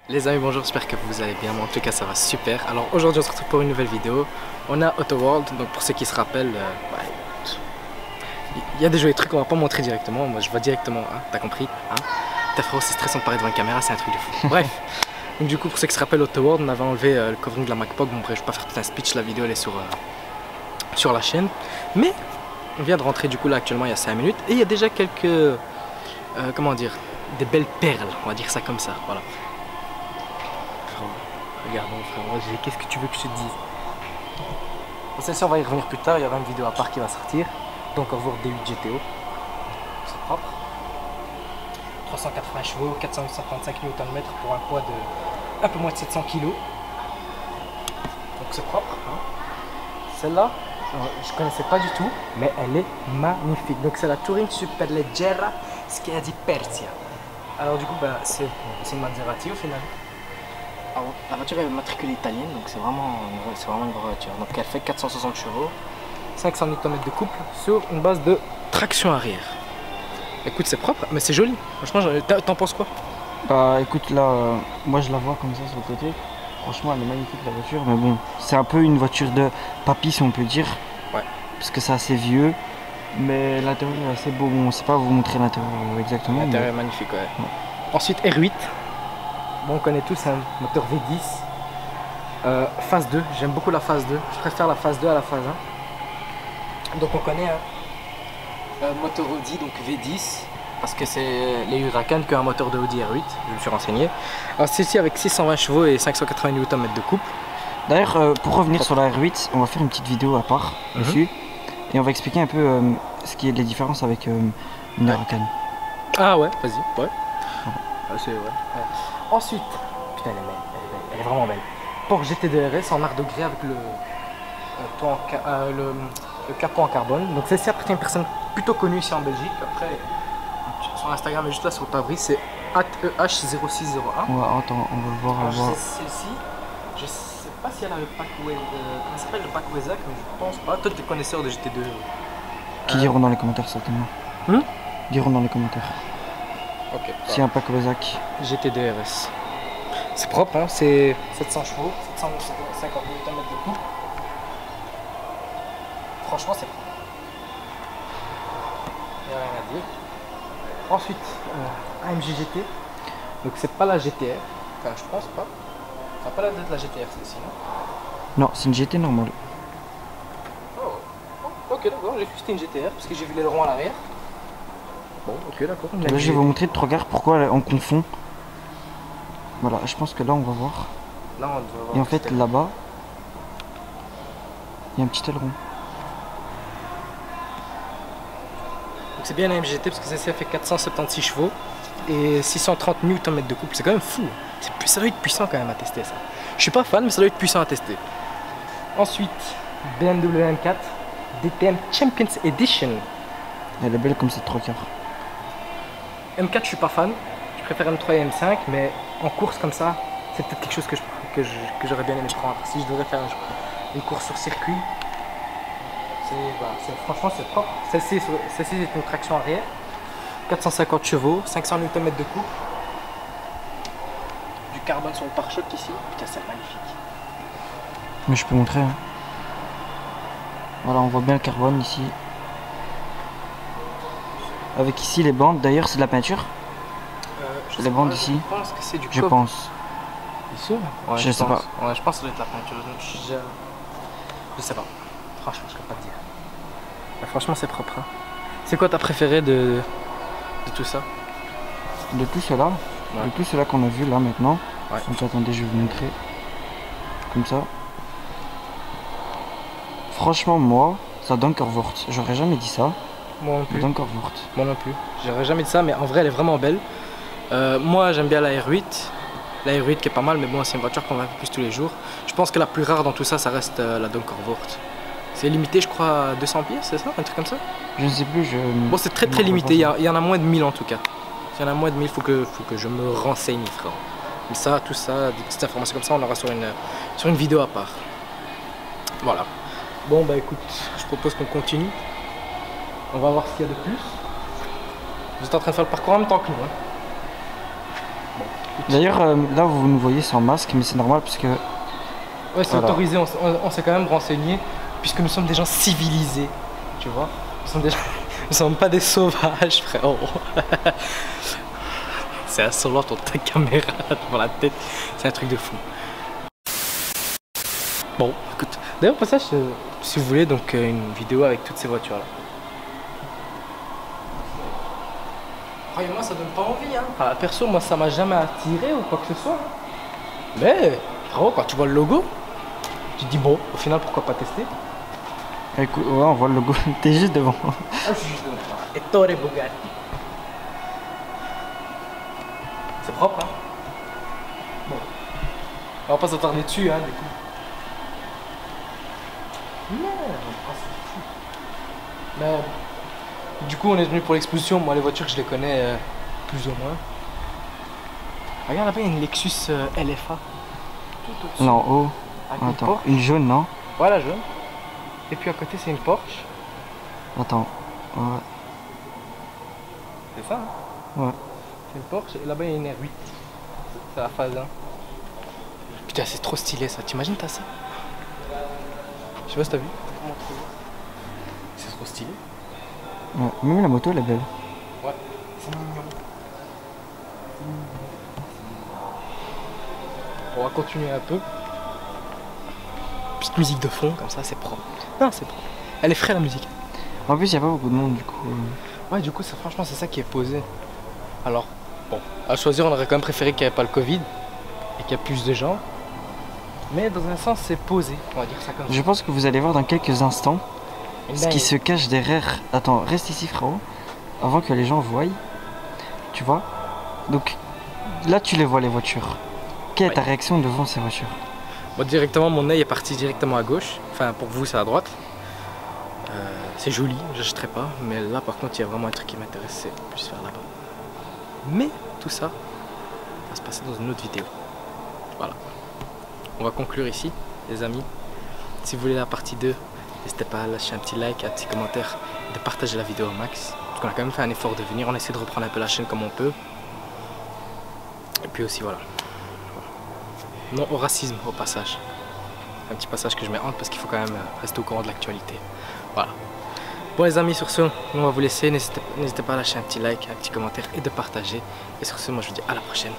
Les amis, bonjour, j'espère que vous allez bien. Moi, en tout cas, ça va super. Alors aujourd'hui, on se retrouve pour une nouvelle vidéo. On a Auto World, donc pour ceux qui se rappellent, il y a des jeux et trucs qu'on va pas montrer directement. Moi, je vais directement, hein, t'as compris, hein. Ta frérot, c'est stressant de parler devant une caméra, c'est un truc de fou. Bref, donc du coup, pour ceux qui se rappellent, Auto World, on avait enlevé le covering de la MacPog. Bon, bref, je vais pas faire tout un speech, la vidéo elle est sur la chaîne. Mais on vient de rentrer du coup là actuellement il y a 5 minutes et il y a déjà quelques, comment dire, des belles perles, on va dire ça comme ça, voilà. Regarde mon frère, qu'est-ce que tu veux que je te dise? Bon, celle-ci on va y revenir plus tard, il y aura une vidéo à part qui va sortir. Donc on va voir D8 GTO. C'est propre. 380 chevaux, 435 Nm pour un poids de un peu moins de 700 kg. Donc c'est propre. Hein. Celle-là, je ne connaissais pas du tout, mais elle est magnifique. Donc c'est la Touring Superleggera Schiavi Persia. Alors du coup, c'est une Maserati au final. Alors, la voiture est matriculée italienne, donc c'est vraiment une vraie voiture. Donc elle fait 460 chevaux, 500 Nm de couple sur une base de traction arrière. Écoute, c'est propre, mais c'est joli. Franchement, t'en penses quoi? Bah écoute, là, moi je la vois comme ça sur le côté. Franchement, elle est magnifique la voiture, mais bon, c'est un peu une voiture de papy si on peut dire. Ouais. Parce que c'est assez vieux, mais l'intérieur est assez beau. Bon, on ne sait pas vous montrer l'intérieur exactement. L'intérieur est magnifique, ouais. Ensuite, R8. Bon, on connaît tous un moteur V10. Phase 2, j'aime beaucoup la phase 2. Je préfère la phase 2 à la phase 1. Donc on connaît un moteur Audi, donc V10. Parce que c'est les Huracan qu'un moteur de Audi R8, je me suis renseigné. Alors celle-ci avec 620 chevaux et 580 Nm de couple. D'ailleurs, pour revenir sur la R8, on va faire une petite vidéo à part dessus. Et on va expliquer un peu ce qui est les différences avec une Huracan. Ah ouais, vas-y, ouais. C'est vrai. Ensuite, putain elle est belle, elle est vraiment belle. Porsche GT2 RS en arc de grès avec le capot en carbone. Donc celle-ci appartient à une personne plutôt connue ici en Belgique. Après, son Instagram est juste là sur le pare-brise, c'est @EH0601. Ouais, attends, on va le voir. Celle-ci, je sais pas si elle a le pack comment s'appelle le pack Wezac, mais je pense pas. Toi, tu es connaisseur de GT2. Qui diront dans les commentaires certainement. Diront dans les commentaires. Ok. Si un pack Wezac. GT2 RS. C'est propre, hein, c'est 700 chevaux, 750 Nm de couple. Franchement, c'est propre. Il n'y a rien à dire. Ensuite, AMG GT. Donc, c'est pas la GTR. Enfin, je pense pas. Ça n'a pas l'air d'être la GTR, celle-ci, non? Non, c'est une GT normale. Oh, ok, d'accord. J'ai cru que c'était une GTR parce que j'ai vu l'aileron à l'arrière. Bon, ok, d'accord. Là, je vais vous montrer de trois regards pourquoi on confond. Voilà, je pense que là, on va voir. Là, on doit voir. Et en fait, là-bas, il y a un petit aileron. Donc c'est bien la MGT parce que celle-ci fait 476 chevaux et 630 Nm de couple. C'est quand même fou. Ça doit être puissant quand même à tester ça. Je suis pas fan, mais ça doit être puissant à tester. Ensuite, BMW M4 DTM Champions Edition. Elle est belle comme cette trois quarts. M4, je suis pas fan. Je préfère M3 et M5, mais en course comme ça, c'est peut-être quelque chose que j'aurais bien aimé prendre. Si je devrais faire une course sur circuit, franchement c'est propre. Celle-ci c'est une traction arrière, 450 chevaux, 500 Nm de couple, du carbone sur le pare-choc ici. Putain, c'est magnifique. Mais je peux montrer. Hein. Voilà, on voit bien le carbone ici. Avec ici les bandes, d'ailleurs c'est de la peinture. Les bandes ici, je pense que c'est du je pense. Ici ouais, je sais pas. Ouais, je pense que ça doit être la peinture. Je sais pas. Franchement, je peux pas te dire. Mais franchement, c'est propre. Hein. C'est quoi ta préférée de tout ça? De tout cela, de tout cela qu'on a vu là maintenant. Ouais. Donc attendez, je vais vous montrer. Comme ça. Franchement, moi, ça Dunkervoort. J'aurais jamais dit ça. Moi non plus. Dunkervoort. Moi non plus. J'aurais jamais dit ça, mais en vrai, elle est vraiment belle. Moi, j'aime bien la R8. La R8 qui est pas mal, mais bon, c'est une voiture qu'on va plus tous les jours. Je pense que la plus rare dans tout ça, ça reste la Dunkervoort. C'est limité, je crois, à 200 pièces, c'est ça? Un truc comme ça? Je ne sais plus. Bon, c'est très limité. Il y en a moins de 1000 en tout cas. S'il y en a moins de 1000, faut que je me renseigne, frère. Mais ça, tout ça, des petites informations comme ça, on aura sur une vidéo à part. Voilà. Bon, bah écoute, je propose qu'on continue. On va voir ce qu'il y a de plus. Vous êtes en train de faire le parcours en même temps que nous. Hein. Bon. D'ailleurs, là vous nous voyez sans masque, mais c'est normal parce que. Ouais, c'est Voilà. autorisé, on s'est quand même renseigné, puisque nous sommes des gens civilisés, tu vois. Nous sommes pas des sauvages, frérot. C'est insolent ton ta caméra devant la tête, c'est un truc de fou. Bon, écoute, d'ailleurs, pour ça, si vous voulez, donc une vidéo avec toutes ces voitures là. Croyez-moi, ça donne pas envie, hein. Enfin, perso, moi, ça m'a jamais attiré ou quoi que ce soit. Hein. Mais, frérot, quand tu vois le logo, tu te dis bon, au final, pourquoi pas tester? Écoute, ouais, on voit le logo. T'es juste devant. Ah, je suis juste devant. Ettore Bugatti. C'est propre, hein. Bon. On va pas s'attarder dessus, hein, du coup. Merde, ah, c'est fou. Mais, du coup, on est venu pour l'exposition. Moi, les voitures, je les connais plus ou moins. Regarde là-bas, il y a une Lexus LFA. Tout au-dessus. Non, oh. Avec une Attends, Porsche. une jaune, non? Voilà, jaune. Et puis à côté, c'est une Porsche. Attends. Ouais. C'est ça, hein. Ouais. C'est une Porsche. Et là-bas, il y a une R8. C'est la phase 1. Putain, c'est trop stylé ça. T'imagines, t'as ça? Je sais pas si t'as vu. C'est trop stylé. Ouais. Même la moto, elle est belle. Ouais, c'est mignon. On va continuer un peu. Petite musique de fond, comme ça, c'est propre. Non, c'est propre. Elle est fraîche la musique. En plus, il n'y a pas beaucoup de monde, du coup. Ouais, du coup, ça, franchement, c'est ça qui est posé. Alors, bon, à choisir, on aurait quand même préféré qu'il n'y ait pas le Covid et qu'il y ait plus de gens. Mais dans un sens, c'est posé, on va dire ça comme ça. Je pense que vous allez voir dans quelques instants Une ce qui dingue. se cache derrière. Attends, reste ici, frérot. Avant que les gens voient. Tu vois? Donc, là, tu les vois, les voitures. Quelle est ta réaction devant ces voitures? Moi, directement, mon œil est parti directement à gauche. Enfin, pour vous, c'est à droite. C'est joli, j'achèterai pas. Mais là, par contre, il y a vraiment un truc qui m'intéresse, c'est plus vers là-bas. Mais tout ça va se passer dans une autre vidéo. Voilà. On va conclure ici, les amis. Si vous voulez la partie 2, n'hésitez pas à lâcher un petit like, un petit commentaire et de partager la vidéo au max. Parce qu'on a quand même fait un effort de venir. On essaie de reprendre un peu la chaîne comme on peut. Et puis aussi, voilà. Non au racisme au passage. Un petit passage que je mets entre parce qu'il faut quand même rester au courant de l'actualité. Voilà. Bon les amis, sur ce, on va vous laisser. N'hésitez pas à lâcher un petit like, un petit commentaire et de partager. Et sur ce, moi je vous dis à la prochaine.